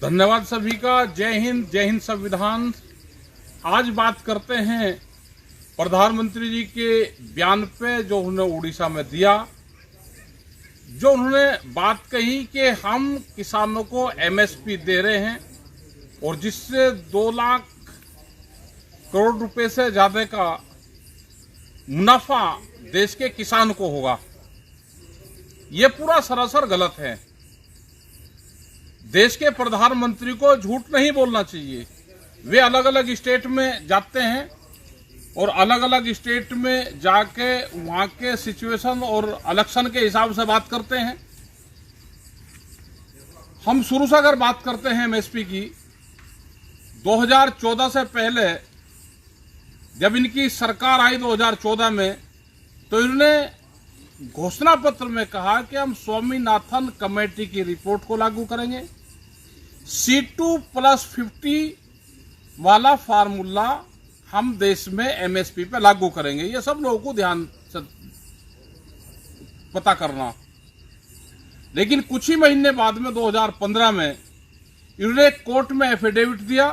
धन्यवाद सभी का। जय हिंद संविधान। आज बात करते हैं प्रधानमंत्री जी के बयान पे जो उन्होंने उड़ीसा में दिया। जो उन्होंने बात कही कि हम किसानों को एमएसपी दे रहे हैं और जिससे 2 लाख करोड़ रुपए से ज्यादा का मुनाफा देश के किसान को होगा, ये पूरा सरासर गलत है। देश के प्रधानमंत्री को झूठ नहीं बोलना चाहिए। वे अलग अलग स्टेट में जाते हैं और अलग अलग स्टेट में जाके वहां के सिचुएशन और इलेक्शन के हिसाब से बात करते हैं। हम शुरू से अगर बात करते हैं एमएसपी की, 2014 से पहले जब इनकी सरकार आई 2014 में, तो इन्होंने घोषणा पत्र में कहा कि हम स्वामीनाथन कमेटी की रिपोर्ट को लागू करेंगे, C2+50 वाला फार्मूला हम देश में एमएसपी पे लागू करेंगे। ये सब लोगों को ध्यान से पता करना। लेकिन कुछ ही महीने बाद में 2015 में इन्होंने कोर्ट में एफिडेविट दिया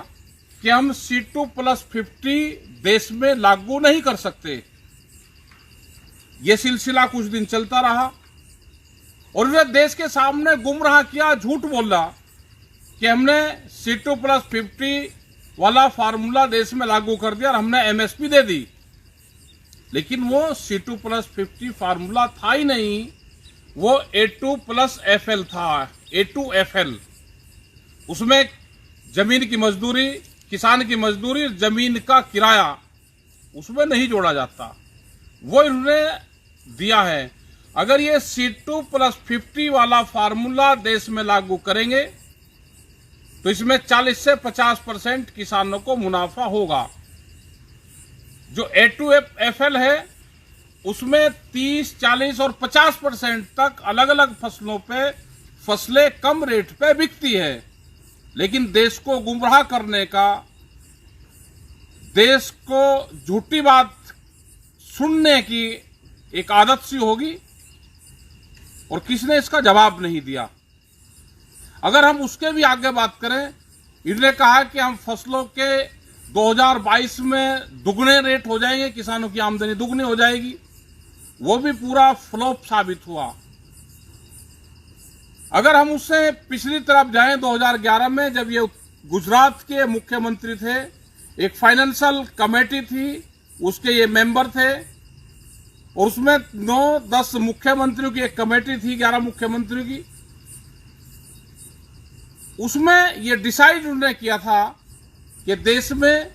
कि हम C2+50 देश में लागू नहीं कर सकते। यह सिलसिला कुछ दिन चलता रहा और इन्होंने देश के सामने गुमराह किया, झूठ बोला कि हमने C2+50 वाला फार्मूला देश में लागू कर दिया और हमने एमएसपी दे दी। लेकिन वो C2+50 फार्मूला था ही नहीं, वो A2+FL था, A2FL। उसमें जमीन की मजदूरी, किसान की मजदूरी, जमीन का किराया उसमें नहीं जोड़ा जाता, वो इन्होंने दिया है। अगर ये C2+50 वाला फार्मूला देश में लागू करेंगे तो इसमें 40 से 50% किसानों को मुनाफा होगा। जो A2FL है उसमें 30, 40 और 50% तक अलग अलग फसलों पे फसलें कम रेट पे बिकती है। लेकिन देश को गुमराह करने का, देश को झूठी बात सुनने की एक आदत सी होगी और किसने इसका जवाब नहीं दिया। अगर हम उसके भी आगे बात करें, इन्होंने कहा कि हम फसलों के 2022 में दुगने रेट हो जाएंगे, किसानों की आमदनी दुगनी हो जाएगी। वो भी पूरा फ्लॉप साबित हुआ। अगर हम उससे पिछली तरफ जाएं, 2011 में जब ये गुजरात के मुख्यमंत्री थे, एक फाइनेंशियल कमेटी थी, उसके ये मेंबर थे और उसमें 9-10 मुख्यमंत्रियों की एक कमेटी थी, 11 मुख्यमंत्रियों की। उसमें ये डिसाइड उन्होंने किया था कि देश में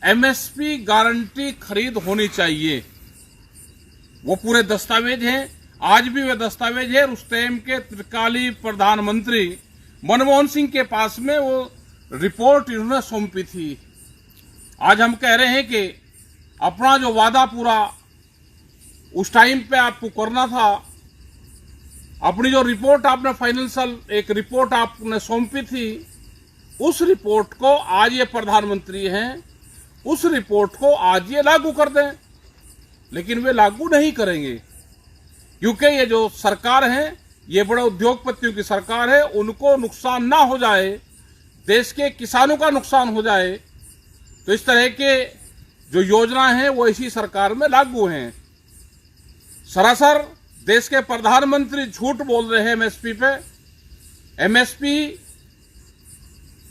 एमएसपी गारंटी खरीद होनी चाहिए। वो पूरे दस्तावेज हैं, आज भी वे दस्तावेज है। उस टाइम के तत्कालीन प्रधानमंत्री मनमोहन सिंह के पास में वो रिपोर्ट इन्होंने सौंपी थी। आज हम कह रहे हैं कि अपना जो वादा पूरा उस टाइम पे आपको करना था, अपनी जो रिपोर्ट आपने फाइनेंशियल एक रिपोर्ट आपने सौंपी थी, उस रिपोर्ट को आज ये प्रधानमंत्री हैं, उस रिपोर्ट को आज ये लागू कर दें। लेकिन वे लागू नहीं करेंगे क्योंकि ये जो सरकार है, ये बड़े उद्योगपतियों की सरकार है। उनको नुकसान ना हो जाए, देश के किसानों का नुकसान हो जाए, तो इस तरह के जो योजना है वो इसी सरकार में लागू हैं। सरासर देश के प्रधानमंत्री झूठ बोल रहे हैं एमएसपी पे। एमएसपी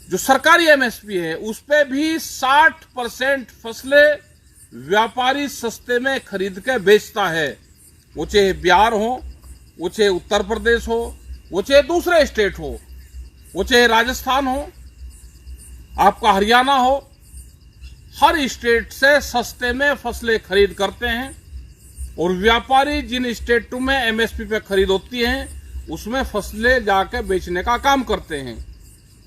जो सरकारी एमएसपी है उस पे भी 60% फसलें व्यापारी सस्ते में खरीद के बेचता है। वो चाहे बिहार हो, वो चाहे उत्तर प्रदेश हो, वो चाहे दूसरे स्टेट हो, वो चाहे राजस्थान हो, आपका हरियाणा हो, हर स्टेट से सस्ते में फसलें खरीद करते हैं और व्यापारी जिन स्टेटों में एमएसपी पे खरीद होती हैं उसमें फसलें जाके बेचने का काम करते हैं।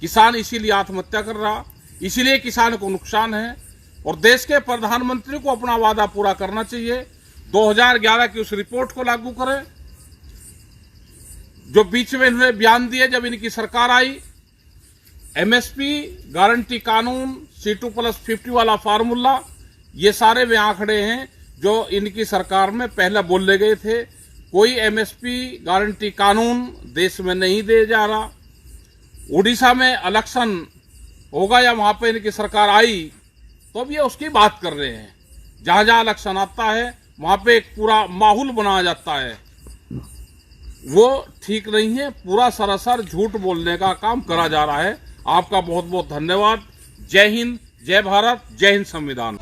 किसान इसीलिए आत्महत्या कर रहा, इसीलिए किसान को नुकसान है। और देश के प्रधानमंत्री को अपना वादा पूरा करना चाहिए। 2011 की उस रिपोर्ट को लागू करें जो बीच में इन्होंने बयान दिए जब इनकी सरकार आई। एमएसपी गारंटी कानून, C2+50 वाला फार्मूला, ये सारे वे आंकड़े हैं जो इनकी सरकार में पहले बोले गए थे। कोई एमएसपी गारंटी कानून देश में नहीं दे जा रहा। उड़ीसा में इलेक्शन होगा या वहां पे इनकी सरकार आई तो अब ये उसकी बात कर रहे हैं। जहां जहां इलेक्शन आता है वहां पे एक पूरा माहौल बनाया जाता है, वो ठीक नहीं है। पूरा सरासर झूठ बोलने का काम करा जा रहा है। आपका बहुत बहुत धन्यवाद। जय हिंद, जय भारत, जय हिंद संविधान।